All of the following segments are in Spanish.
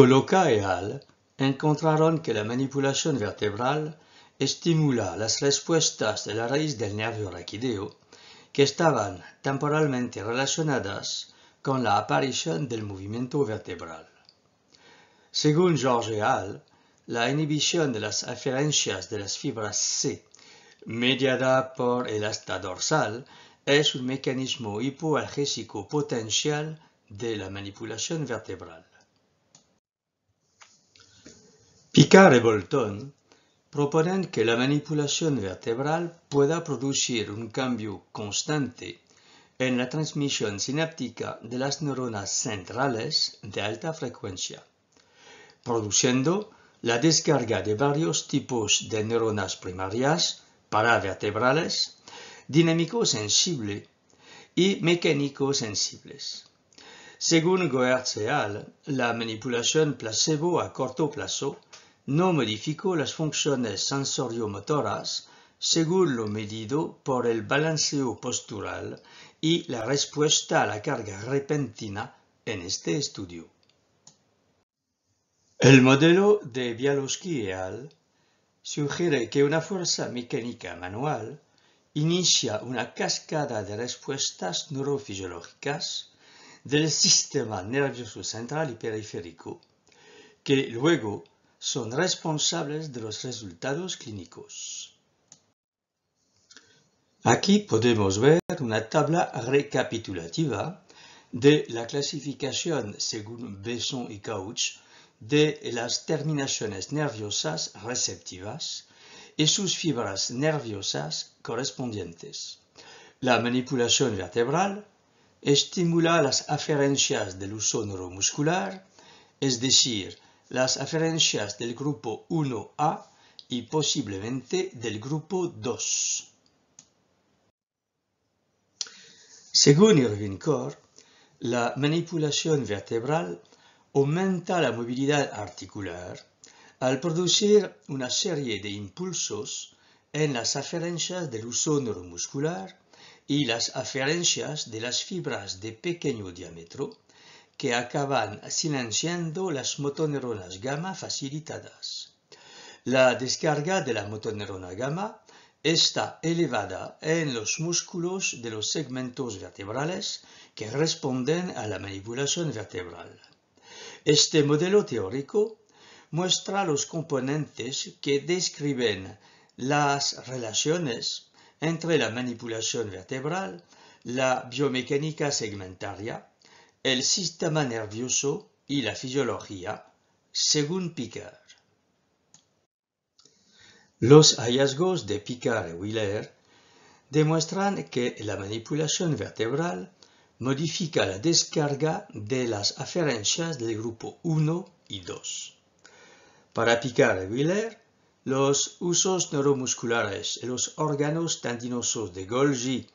Coloca et al. Encontraron que la manipulación vertebral estimula las respuestas de la raíz del nervio raquídeo que estaban temporalmente relacionadas con la aparición del movimiento vertebral. Según George et al., la inhibición de las aferencias de las fibras C, mediada por el asta dorsal, es un mecanismo hipoalgésico potencial de la manipulación vertebral. Picard y Bolton proponen que la manipulación vertebral pueda producir un cambio constante en la transmisión sináptica de las neuronas centrales de alta frecuencia, produciendo la descarga de varios tipos de neuronas primarias paravertebrales, dinámico-sensible y mecánico-sensibles. Según Goertz et al., la manipulación placebo a corto plazo no modificó las funciones sensoriomotoras según lo medido por el balanceo postural y la respuesta a la carga repentina en este estudio. El modelo de Bialowski et al. Sugiere que una fuerza mecánica manual inicia una cascada de respuestas neurofisiológicas del sistema nervioso central y periférico, que luego son responsables de los resultados clínicos. Aquí podemos ver una tabla recapitulativa de la clasificación según Besson y Couch de las terminaciones nerviosas receptivas y sus fibras nerviosas correspondientes. La manipulación vertebral estimula las aferencias del uso neuromuscular, es decir, las aferencias del grupo 1A y posiblemente del grupo 2. Según Irving Corr, la manipulación vertebral aumenta la movilidad articular al producir una serie de impulsos en las aferencias del uso neuromuscular y las aferencias de las fibras de pequeño diámetro que acaban silenciando las motoneuronas gamma facilitadas. La descarga de la motoneurona gamma está elevada en los músculos de los segmentos vertebrales que responden a la manipulación vertebral. Este modelo teórico muestra los componentes que describen las relaciones entre la manipulación vertebral, la biomecánica segmentaria, el sistema nervioso y la fisiología, según Picard. Los hallazgos de Picard y Wheeler demuestran que la manipulación vertebral modifica la descarga de las aferencias del grupo 1 y 2. Para Picard y Wheeler, los usos neuromusculares y los órganos tendinosos de Golgi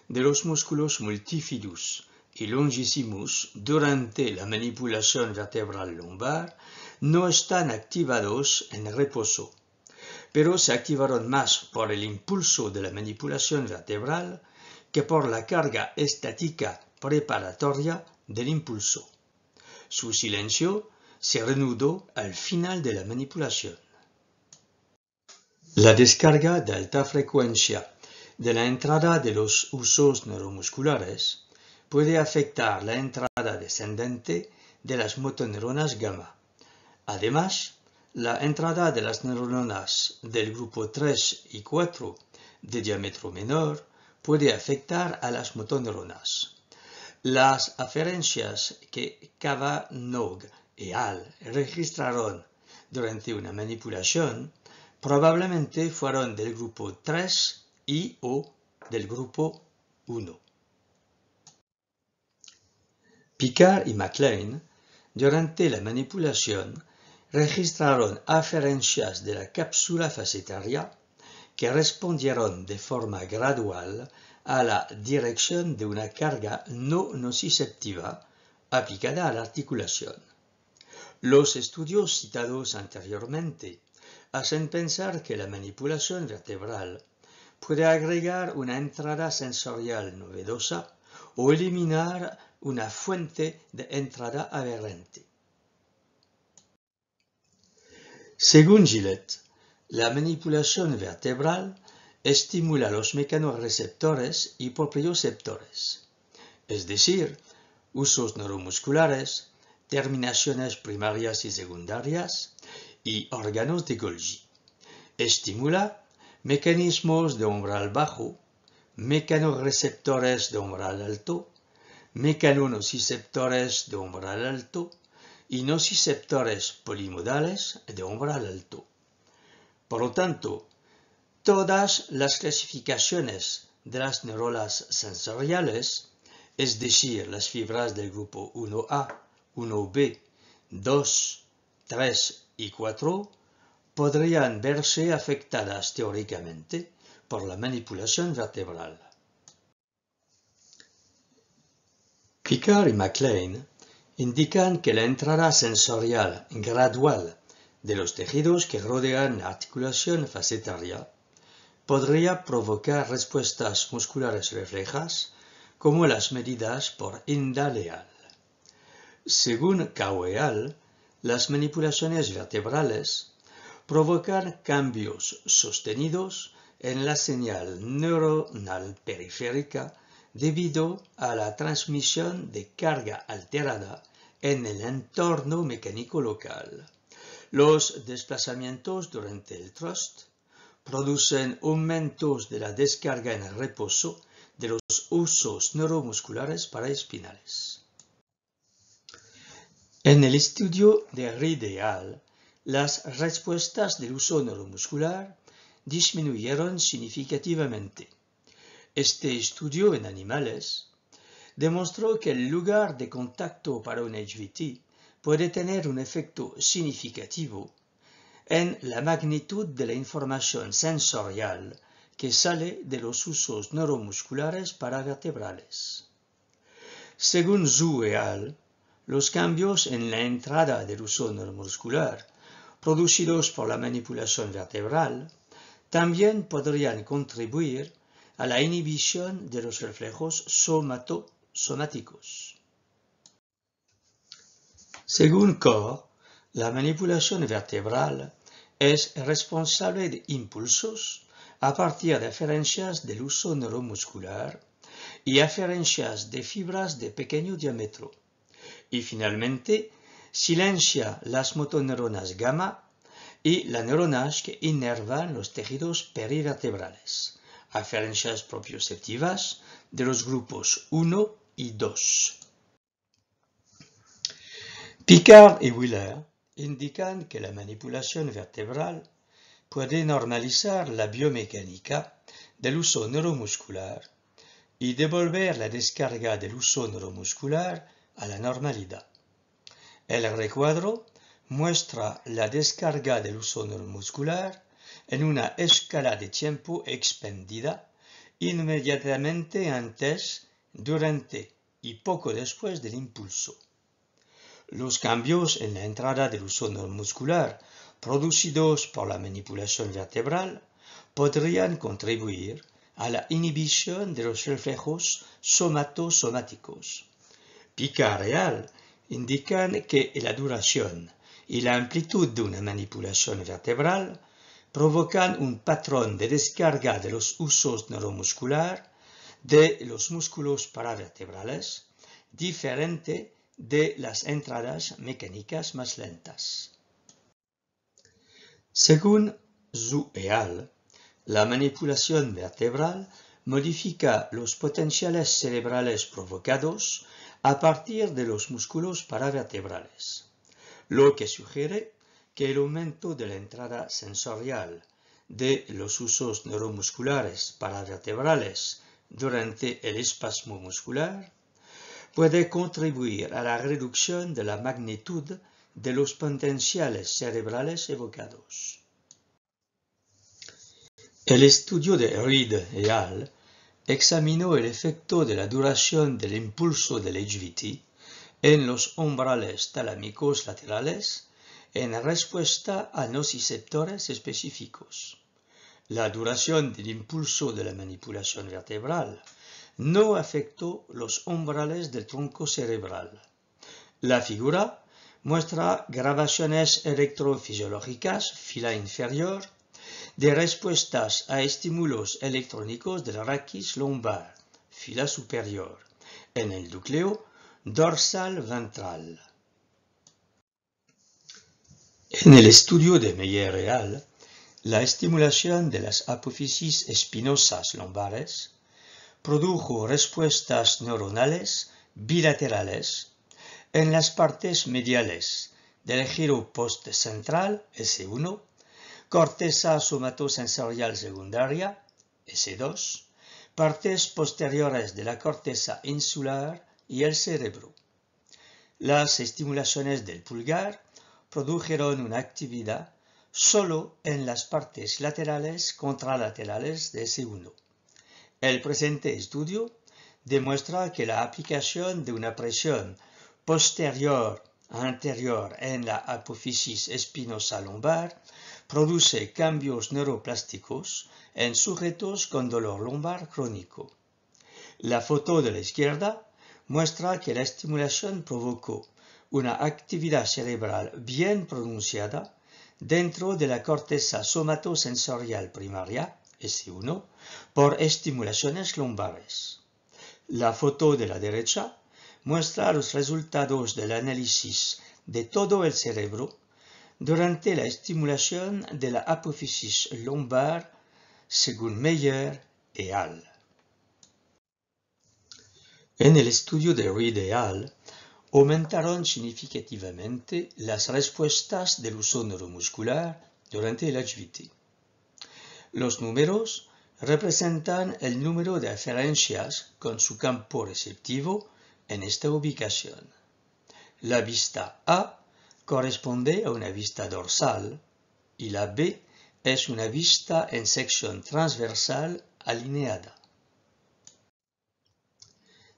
de los músculos multifidus y longissimus durante la manipulación vertebral lumbar no están activados en reposo, pero se activaron más por el impulso de la manipulación vertebral que por la carga estática preparatoria del impulso. Su silencio se reanudó al final de la manipulación. La descarga de alta frecuencia de la entrada de los usos neuromusculares puede afectar la entrada descendente de las motoneuronas gamma. Además, la entrada de las neuronas del grupo 3 y 4 de diámetro menor puede afectar a las motoneuronas. Las aferencias que Cavanagh et al. Registraron durante una manipulación probablemente fueron del grupo 3 y o del grupo 1. Picard y MacLean, durante la manipulación, registraron aferencias de la cápsula facetaria que respondieron de forma gradual a la dirección de una carga no nociceptiva aplicada a la articulación. Los estudios citados anteriormente hacen pensar que la manipulación vertebral puede agregar una entrada sensorial novedosa o eliminar una fuente de entrada aberrante. Según Gillette, la manipulación vertebral estimula los mecanorreceptores y proprioceptores, es decir, usos neuromusculares, terminaciones primarias y secundarias y órganos de Golgi. Estimula mecanismos de umbral bajo, mecanorreceptores de umbral alto, mecanonociceptores de umbral alto y nociceptores polimodales de umbral alto. Por lo tanto, todas las clasificaciones de las neuronas sensoriales, es decir, las fibras del grupo 1A, 1B, 2, 3 y 4, podrían verse afectadas teóricamente por la manipulación vertebral. Picard y MacLean indican que la entrada sensorial gradual de los tejidos que rodean la articulación facetaria podría provocar respuestas musculares reflejas como las medidas por Inda Leal. Según Cao et al., las manipulaciones vertebrales provocan cambios sostenidos en la señal neuronal periférica debido a la transmisión de carga alterada en el entorno mecánico local. Los desplazamientos durante el thrust producen aumentos de la descarga en el reposo de los usos neuromusculares paraespinales. En el estudio de Reed et al., las respuestas del uso neuromuscular disminuyeron significativamente. Este estudio en animales demostró que el lugar de contacto para un HVT puede tener un efecto significativo en la magnitud de la información sensorial que sale de los usos neuromusculares paravertebrales. Según Zhu et al., los cambios en la entrada del uso neuromuscular producidos por la manipulación vertebral también podrían contribuir a la inhibición de los reflejos somáticos. Según Core, la manipulación vertebral es responsable de impulsos a partir de aferencias del uso neuromuscular y aferencias de fibras de pequeño diámetro, y finalmente silencia las motoneuronas gamma y las neuronas que inervan los tejidos perivertebrales, aferencias propioceptivas de los grupos 1 y 2. Picard y Wheeler indican que la manipulación vertebral puede normalizar la biomecánica del uso neuromuscular y devolver la descarga del uso neuromuscular a la normalidad. El recuadro muestra la descarga del uso neuromuscular en una escala de tiempo expendida inmediatamente antes, durante y poco después del impulso. Los cambios en la entrada del uso neuromuscular producidos por la manipulación vertebral podrían contribuir a la inhibición de los reflejos somatosomáticos. Picard et al. Indican que la duración y la amplitud de una manipulación vertebral provocan un patrón de descarga de los usos neuromuscular de los músculos paravertebrales diferente de las entradas mecánicas más lentas. Según Zhu et al., la manipulación vertebral modifica los potenciales cerebrales provocados a partir de los músculos paravertebrales, lo que sugiere que el aumento de la entrada sensorial de los usos neuromusculares paravertebrales durante el espasmo muscular puede contribuir a la reducción de la magnitud de los potenciales cerebrales evocados. El estudio de Reed et al. Examinó el efecto de la duración del impulso del HVT en los umbrales talámicos laterales en respuesta a nociceptores específicos. La duración del impulso de la manipulación vertebral no afectó los umbrales del tronco cerebral. La figura muestra grabaciones electrofisiológicas, fila inferior, de respuestas a estímulos electrónicos del raquis lumbar, fila superior, en el núcleo dorsal ventral. En el estudio de Meyer et al., la estimulación de las apófisis espinosas lumbares produjo respuestas neuronales bilaterales en las partes mediales del giro postcentral, S1, corteza somatosensorial secundaria, S2, partes posteriores de la corteza insular y el cerebro. Las estimulaciones del pulgar produjeron una actividad solo en las partes laterales contralaterales de S1. El presente estudio demuestra que la aplicación de una presión posterior-anterior en la apófisis espinosa lumbar produce cambios neuroplásticos en sujetos con dolor lumbar crónico. La foto de la izquierda muestra que la estimulación provocó una actividad cerebral bien pronunciada dentro de la corteza somatosensorial primaria, S1, por estimulaciones lumbares. La foto de la derecha muestra los resultados del análisis de todo el cerebro durante la estimulación de la apófisis lumbar según Meyer et al. En el estudio de Reed et al., aumentaron significativamente las respuestas del uso neuromuscular durante el HVT. Los números representan el número de aferencias con su campo receptivo en esta ubicación. La vista A corresponde a una vista dorsal y la B es una vista en sección transversal alineada.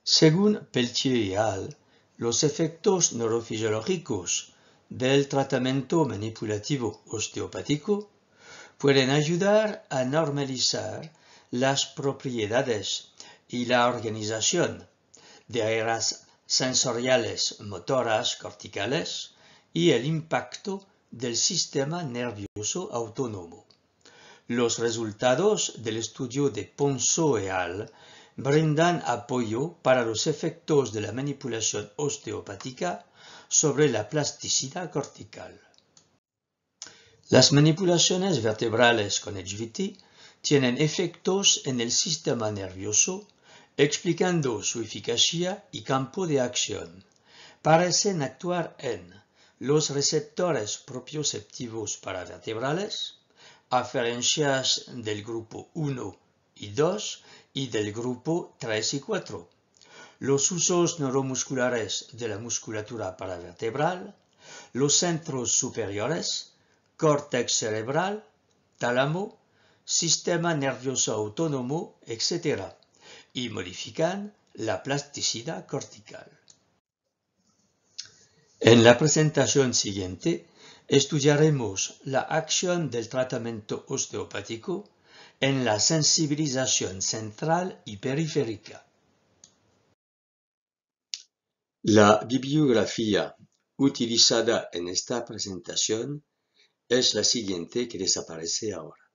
Según Pelletier et al., los efectos neurofisiológicos del tratamiento manipulativo osteopático pueden ayudar a normalizar las propiedades y la organización de áreas sensoriales motoras corticales y el impacto del sistema nervioso autónomo. Los resultados del estudio de Ponceau et al. Brindan apoyo para los efectos de la manipulación osteopática sobre la plasticidad cortical. Las manipulaciones vertebrales con HVT tienen efectos en el sistema nervioso, explicando su eficacia y campo de acción. Parecen actuar en los receptores propioceptivos paravertebrales, aferencias del grupo 1 y 2 y del grupo 3 y 4, los usos neuromusculares de la musculatura paravertebral, los centros superiores, córtex cerebral, tálamo, sistema nervioso autónomo, etc., y modifican la plasticidad cortical. En la presentación siguiente estudiaremos la acción del tratamiento osteopático en la sensibilización central y periférica. La bibliografía utilizada en esta presentación es la siguiente que desaparece ahora.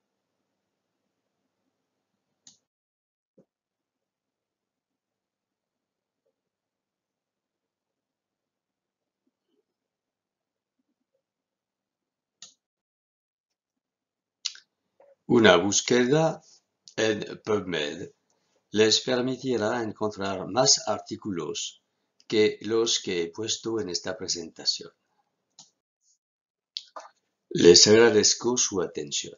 Una búsqueda en PubMed les permitirá encontrar más artículos que los que he puesto en esta presentación. Les agradezco su atención.